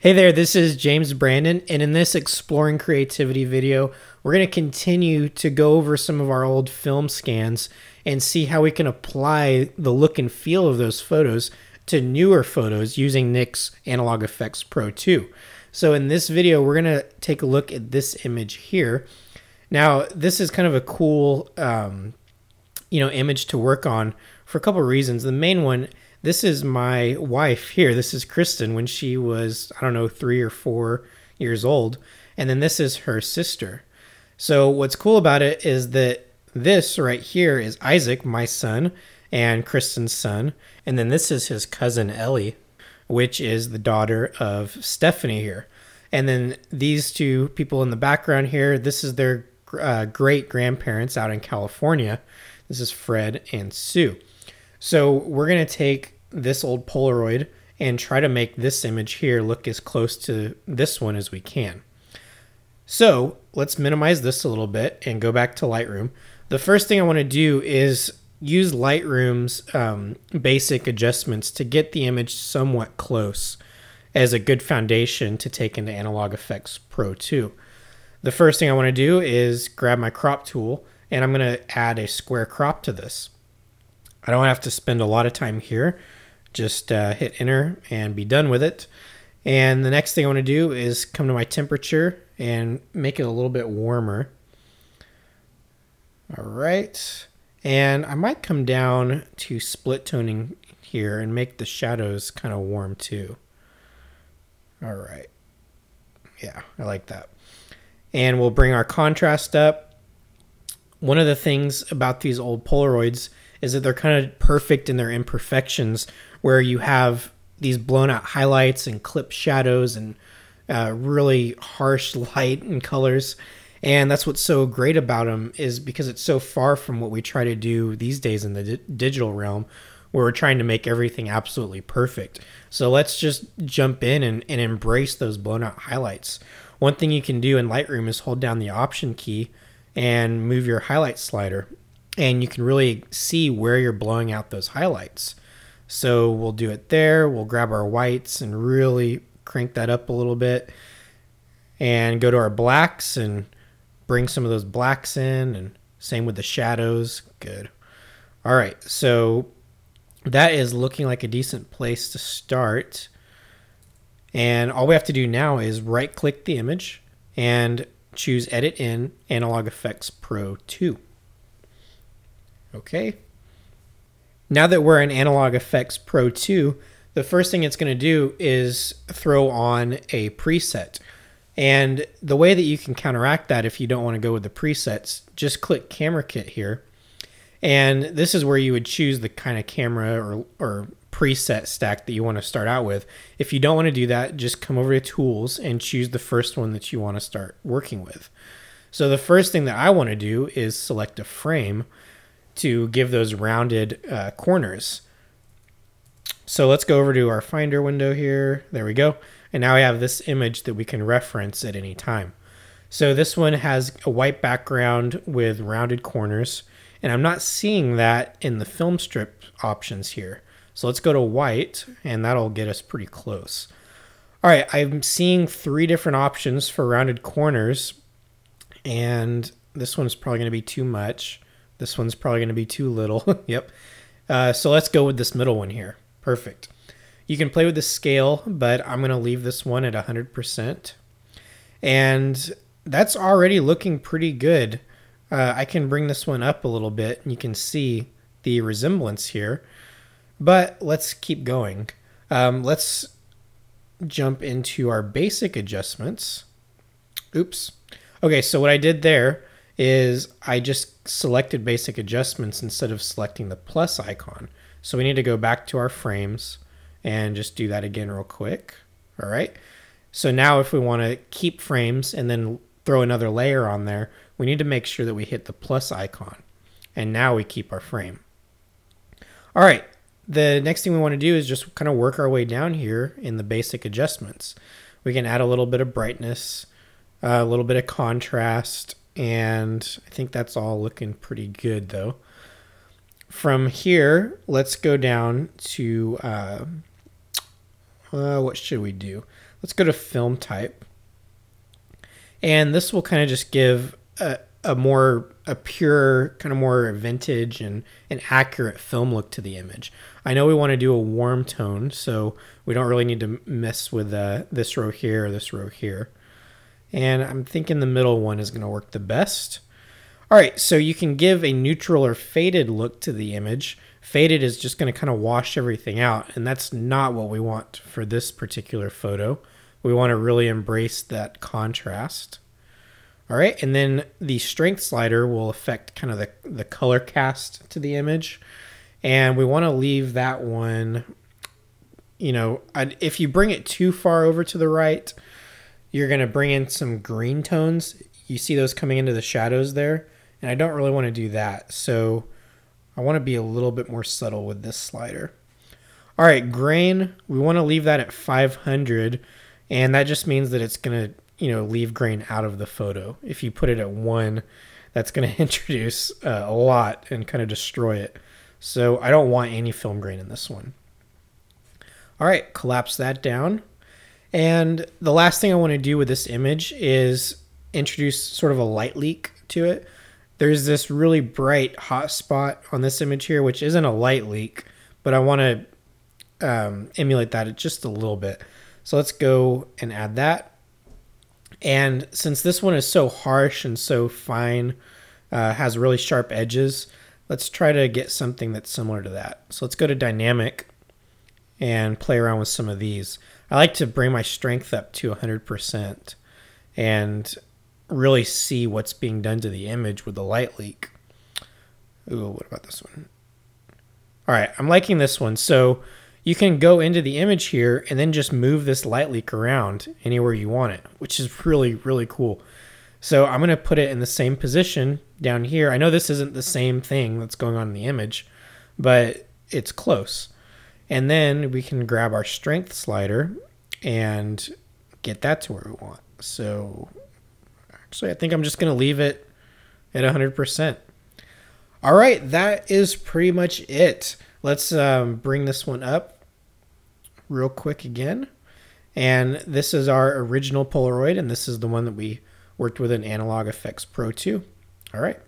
Hey there, this is James Brandon, and in this Exploring Creativity video, we're going to continue to go over some of our old film scans and see how we can apply the look and feel of those photos to newer photos using Nik's Analog Efex Pro 2. So in this video, we're going to take a look at this image here. Now, this is kind of a cool image to work on for a couple of reasons. The main one, this is my wife here. This is Kristen when she was, 3 or 4 years old. And then this is her sister. So what's cool about it is that this right here is Isaac, my son, and Kristen's son. And then this is his cousin Ellie, which is the daughter of Stephanie here. And then these two people in the background here, this is their great grandparents out in California. This is Fred and Sue. So we're going to take this old Polaroid and try to make this image here look as close to this one as we can. So let's minimize this a little bit and go back to Lightroom. The first thing I want to do is use Lightroom's basic adjustments to get the image somewhat close as a good foundation to take into Analog Efex Pro 2. The first thing I want to do is grab my crop tool, and I'm going to add a square crop to this. I don't have to spend a lot of time here. Just hit enter and be done with it. And the next thing I want to do is come to my temperature and make it a little bit warmer. All right. And I might come down to split toning here and make the shadows kind of warm too. All right. Yeah, I like that. And we'll bring our contrast up. One of the things about these old Polaroids is that they're kind of perfect in their imperfections, where you have these blown out highlights and clipped shadows and really harsh light and colors. And that's what's so great about them, is because it's so far from what we try to do these days in the digital realm, where we're trying to make everything absolutely perfect. So let's just jump in and embrace those blown out highlights. One thing you can do in Lightroom is hold down the Option key and move your highlight slider, and you can really see where you're blowing out those highlights. So we'll do it there. We'll grab our whites and really crank that up a little bit, and go to our blacks and bring some of those blacks in, and same with the shadows. Good. All right, so that is looking like a decent place to start. And all we have to do now is right click the image and choose Edit in Analog Efex Pro 2. Okay. Now that we're in Analog Efex Pro 2, the first thing it's going to do is throw on a preset. And the way that you can counteract that if you don't want to go with the presets, just click Camera Kit here. And this is where you would choose the kind of camera or preset stack that you want to start out with. If you don't want to do that, just come over to Tools and choose the first one that you want to start working with. So the first thing that I want to do is select a frame to give those rounded corners. So let's go over to our Finder window here. There we go. And now we have this image that we can reference at any time. So this one has a white background with rounded corners, and I'm not seeing that in the film strip options here. So let's go to white, and that'll get us pretty close. All right, I'm seeing 3 different options for rounded corners, and this one's probably going to be too much. This one's probably going to be too little. Yep. So let's go with this middle one here. Perfect. You can play with the scale, but I'm going to leave this one at 100%. And that's already looking pretty good. I can bring this one up a little bit, and you can see the resemblance here. But let's keep going. Let's jump into our basic adjustments. Oops. Okay, so what I did there is I just selected basic adjustments instead of selecting the plus icon. So we need to go back to our frames and just do that again real quick. All right. So now if we want to keep frames and then throw another layer on there, we need to make sure that we hit the plus icon. And now we keep our frame. All right. The next thing we want to do is just kind of work our way down here in the basic adjustments. We can add a little bit of brightness, a little bit of contrast, and I think that's all looking pretty good though. From here, let's go down to, what should we do? Let's go to film type. And this will kind of just give a pure, kind of more vintage and an accurate film look to the image. I know we want to do a warm tone, so we don't really need to mess with this row here or this row here. And I'm thinking the middle one is going to work the best. All right, so you can give a neutral or faded look to the image. Faded is just going to kind of wash everything out, and that's not what we want for this particular photo. We want to really embrace that contrast. All right, and then the strength slider will affect kind of the color cast to the image. And we want to leave that one, you know, if you bring it too far over to the right, you're going to bring in some green tones. You see those coming into the shadows there, and I don't really want to do that. So I want to be a little bit more subtle with this slider. All right, grain, we want to leave that at 500, and that just means that it's going to, you know, leave grain out of the photo. If you put it at 1, that's going to introduce a lot and kind of destroy it. So I don't want any film grain in this one. All right, collapse that down. And the last thing I want to do with this image is introduce sort of a light leak to it. There's this really bright hot spot on this image here, which isn't a light leak, but I want to emulate that just a little bit. So let's go and add that. And since this one is so harsh and so fine, has really sharp edges, let's try to get something that's similar to that. So let's go to dynamic and play around with some of these. I like to bring my strength up to 100% and really see what's being done to the image with the light leak. Ooh, what about this one? All right, I'm liking this one. So you can go into the image here and then just move this light leak around anywhere you want it, which is really, really cool. So I'm going to put it in the same position down here. I know this isn't the same thing that's going on in the image, but it's close. And then we can grab our strength slider and get that to where we want. So actually, I think I'm just going to leave it at 100%. All right, that is pretty much it. Let's bring this one up real quick again. And this is our original Polaroid, and this is the one that we worked with in Analog Efex Pro 2. All right.